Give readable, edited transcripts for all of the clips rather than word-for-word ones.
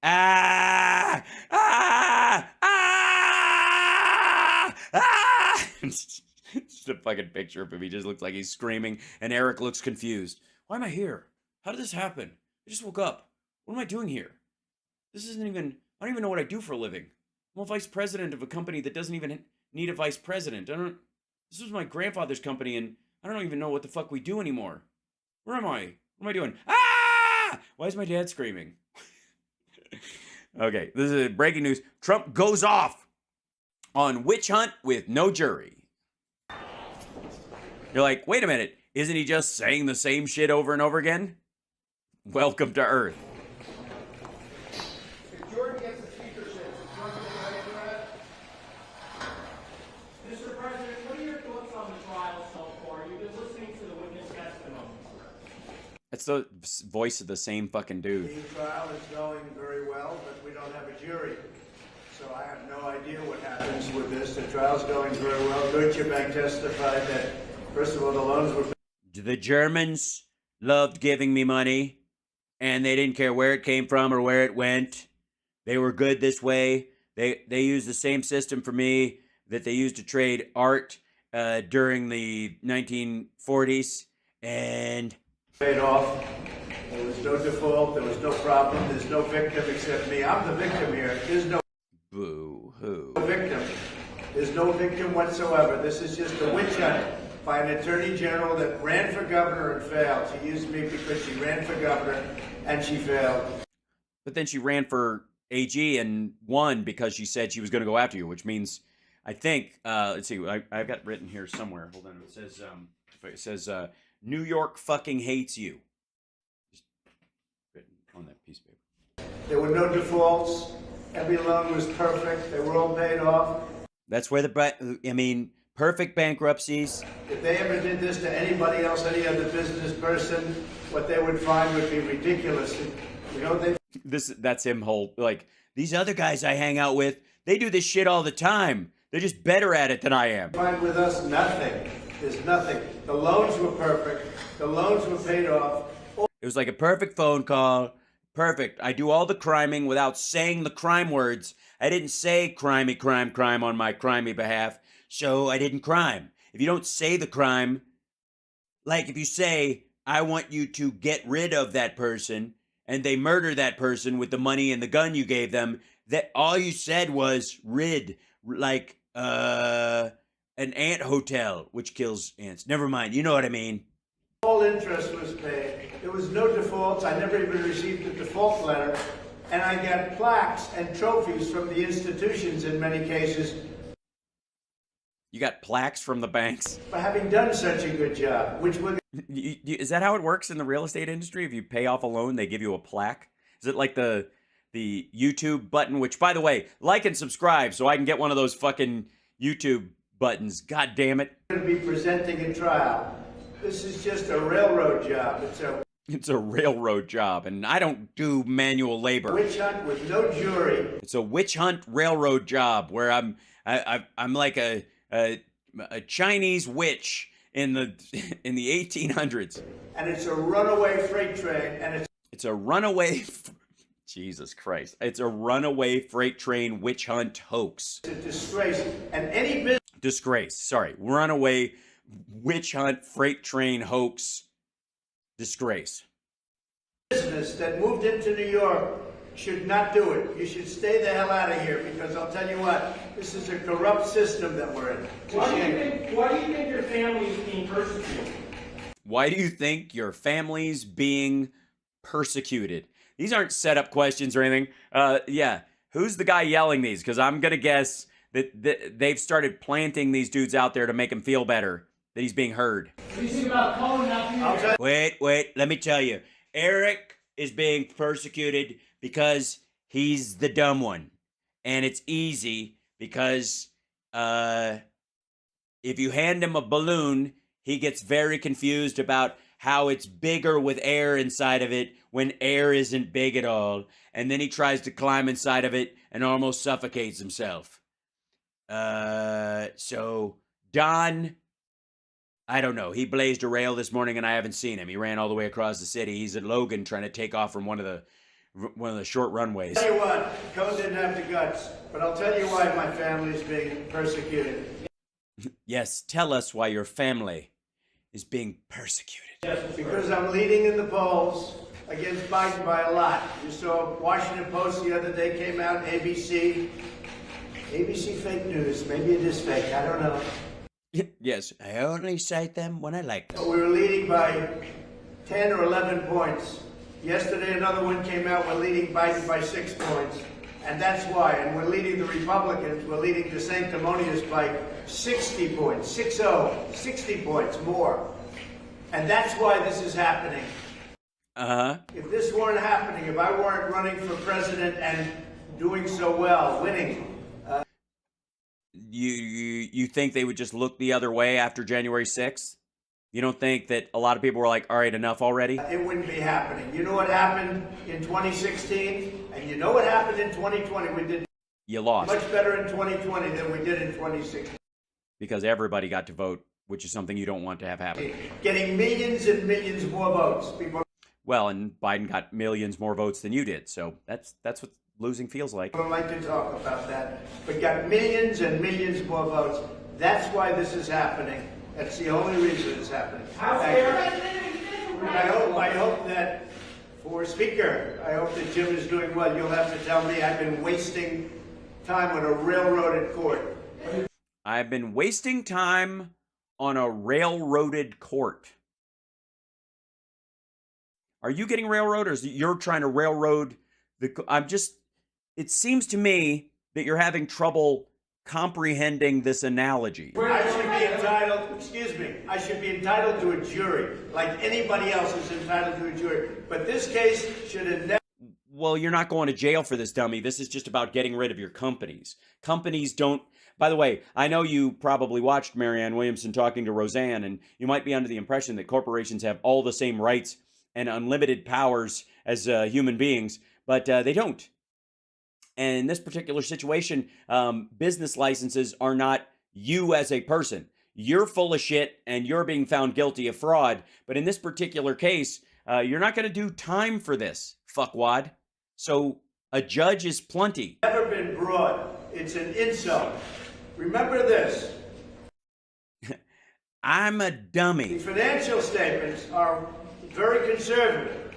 Ah! Ah! Ah! Ah! It's just a fucking picture of him. He just looks like he's screaming, and Eric looks confused. Why am I here? How did this happen? I just woke up. What am I doing here? This isn't even. I don't even know what I do for a living. I'm a vice president of a company that doesn't even need a vice president. I don't. This was my grandfather's company, and I don't even know what the fuck we do anymore. Where am I? What am I doing? Ah! Why is my dad screaming? Okay, this is breaking news. Trump goes off on witch hunt with no jury. You're like, wait a minute, isn't he just saying the same shit over and over again? Welcome to Earth. If Jordan gets the speakership, is Jordan ready for that? Mr. President, what are your thoughts on the trial so far? You've been listening to the witness testimonies. It's the voice of the same fucking dude. The trial is going very well, but we don't have a jury. So I have no idea what happens with this. The trial's going very well. Deutsche Bank testified that, first of all, the loans were... The Germans loved giving me money, and they didn't care where it came from or where it went. They were good this way. They used the same system for me that they used to trade art during the 1940s, and... paid off. There was no default. There was no problem. There's no victim except me. I'm the victim here. There's no boo-hoo. victim. There's no victim whatsoever. This is just a witch hunt by an attorney general that ran for governor and failed. She used me because she ran for governor and she failed. But then she ran for AG and won because she said she was going to go after you, which means, I think, let's see, I've got written here somewhere. Hold on. It says, New York fucking hates you. Just written on that piece of paper. There were no defaults. Every loan was perfect. They were all paid off. That's where perfect bankruptcies. If they ever did this to anybody else, any other business person, what they would find would be ridiculous. You know, That's him these other guys I hang out with, they do this shit all the time. They're just better at it than I am. Find with us nothing. There's nothing. The loans were perfect. The loans were paid off. It was like a perfect phone call. Perfect. I do all the criming without saying the crime words. I didn't say crimey crime on my crimey behalf, so I didn't crime. If you don't say the crime, like if you say, I want you to get rid of that person, and they murder that person with the money and the gun you gave them, that all you said was rid, like an ant hotel, which kills ants. Never mind, you know what I mean. All interest was paid. There was no defaults. I never even received a default letter. And I got plaques and trophies from the institutions in many cases. You got plaques from the banks? For having done such a good job, which we're... Is that how it works in the real estate industry? If you pay off a loan, they give you a plaque? Is it like the YouTube button, which, by the way, like and subscribe so I can get one of those fucking YouTube buttons. God damn it. going to be presenting a trial. This is just a railroad job. It's a railroad job, and I don't do manual labor. Witch hunt with no jury. It's a witch hunt railroad job where I'm like a Chinese witch in the 1800s. And it's a runaway freight train, and it's a runaway. Jesus Christ! It's a runaway freight train witch hunt hoax. It's a disgrace, and any business. Disgrace. Sorry, runaway witch hunt freight train hoax. Disgrace. Business that moved into New York should not do it. You should stay the hell out of here, because I'll tell you what, this is a corrupt system that we're in. Why do you think your family is being persecuted? Why do you think your family's being persecuted? These aren't set up questions or anything. Yeah, who's the guy yelling these? Because I'm gonna guess that they've started planting these dudes out there to make him feel better that he's being heard. What do you think about Cohen not being Wait, let me tell you. Eric is being persecuted because he's the dumb one. And it's easy because if you hand him a balloon, he gets very confused about how it's bigger with air inside of it when air isn't big at all. And then he tries to climb inside of it and almost suffocates himself. So Don, I don't know. He blazed a rail this morning and I haven't seen him. He ran all the way across the city. He's at Logan trying to take off from one of one of the short runways. I'll tell you what, Cohn didn't have the guts, but I'll tell you why my family is being persecuted. Yes, tell us why your family is being persecuted. Because I'm leading in the polls against Biden by a lot. You saw Washington Post the other day came out, ABC fake news. Maybe it is fake, I don't know. Yes, I only cite them when I like them. But we were leading by 10 or 11 points. Yesterday another one came out, we're leading Biden by 6 points. And that's why. And we're leading the Republicans, we're leading the sanctimonious by 60 points, 60 points more. And that's why this is happening. If this weren't happening, if I weren't running for president and doing so well, winning. You think they would just look the other way after January 6th? You don't think that a lot of people were like, all right, enough already? It wouldn't be happening. You know what happened in 2016? And you know what happened in 2020? We did You lost. much better in 2020 than we did in 2016. Because everybody got to vote, which is something you don't want to have happen. Getting millions and millions more votes. People Well, and Biden got millions more votes than you did, so that's what losing feels like. don't like to talk about that, but got millions and millions more votes. That's why this is happening. That's the only reason it's happening. Thank you. I hope that for Speaker, I hope that Jim is doing well. You'll have to tell me I've been wasting time on a railroaded court. I've been wasting time on a railroaded court. Are you getting railroaded, or is you're trying to railroad the... It seems to me that you're having trouble comprehending this analogy. I should be entitled, excuse me, I should be entitled to a jury, like anybody else is entitled to a jury. But this case should have never... Well, you're not going to jail for this, dummy. This is just about getting rid of your companies. Companies don't... By the way, I know you probably watched Marianne Williamson talking to Roseanne, and you might be under the impression that corporations have all the same rights and unlimited powers as human beings, but they don't. And in this particular situation, business licenses are not you as a person. You're full of shit and you're being found guilty of fraud. But in this particular case, you're not going to do time for this, fuckwad. So a judge is plenty. Never been brought. It's an insult. Remember this. I'm a dummy. The financial statements are very conservative.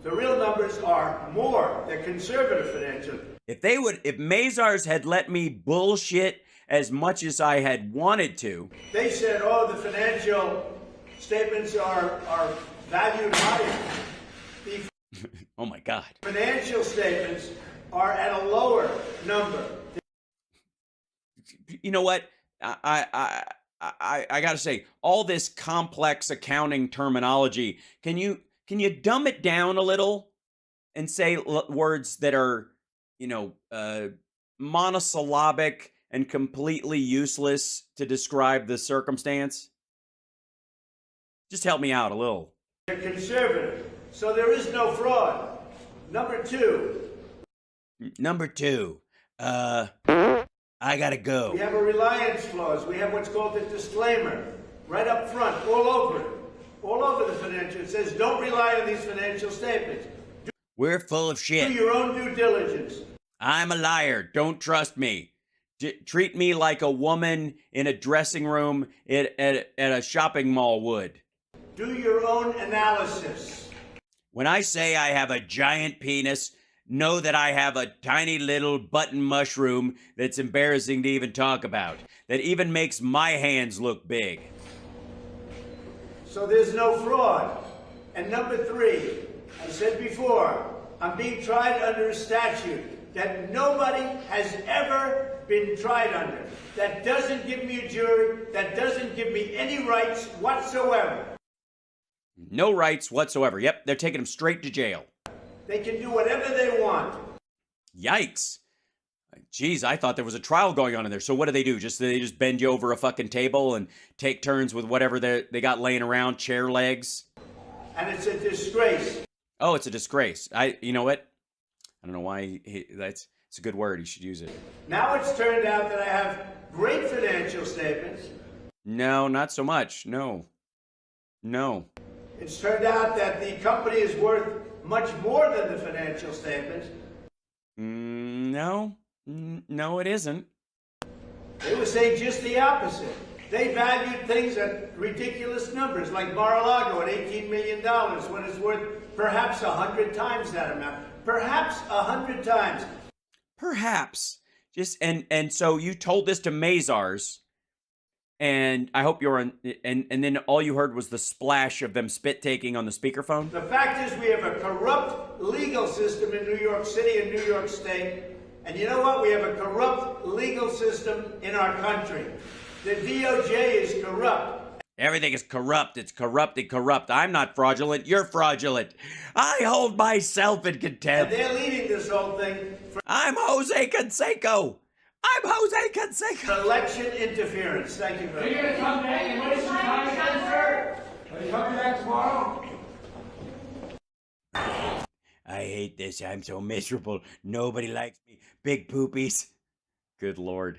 The real numbers are more. They're conservative financial. If Mazars had let me bullshit as much as I had wanted to. They said, oh, the financial statements are valued higher. The Oh my God. financial statements are at a lower number. You know what? I gotta say, all this complex accounting terminology, can you dumb it down a little and say words that are, monosyllabic and completely useless to describe the circumstance? Just help me out a little. They're conservative, so there is no fraud. Number two, I gotta go. we have a reliance clause. We have what's called a disclaimer right up front, all over it. All over the financial. It says, don't rely on these financial statements. We're full of Do shit. your own due diligence. I'm a liar. Don't trust me. Treat me like a woman in a dressing room at a shopping mall would. Do your own analysis. When I say I have a giant penis, know that I have a tiny little button mushroom that's embarrassing to even talk about, that even makes my hands look big. So there's no fraud. And number three, I said before, I'm being tried under a statute that nobody has ever been tried under. That doesn't give me a jury, that doesn't give me any rights whatsoever. No rights whatsoever. Yep, they're taking him straight to jail. They can do whatever they want. Yikes. Jeez, I thought there was a trial going on in there. So what do? They just bend you over a fucking table and take turns with whatever they got laying around, chair legs? And it's a disgrace. Oh, it's a disgrace. You know what? I don't know why it's a good word. You should use it. Now it's turned out that I have great financial statements. No, not so much. No. It's turned out that the company is worth much more than the financial statements. No, no, it isn't. They were saying just the opposite. They valued things at ridiculous numbers, like Mar-a-Lago at $18 million, when it's worth perhaps 100 times that amount. Perhaps 100 times. Perhaps. Just and so you told this to Mazars, and I hope you're on. And then all you heard was the splash of them spit taking on the speakerphone. The fact is, we have a corrupt legal system in New York City and New York State. And you know what? We have a corrupt legal system in our country. The DOJ is corrupt. Everything is corrupt. It's corrupt and corrupt. I'm not fraudulent. You're fraudulent. I hold myself in And contempt. they're leading this whole thing I'm Jose Canseco. I'm Jose Canseco. for election interference. Thank you Are very you much. going to come back and waste your time again, sir? Are you coming back tomorrow? I hate this. I'm so miserable. Nobody likes me. Big poopies. Good Lord.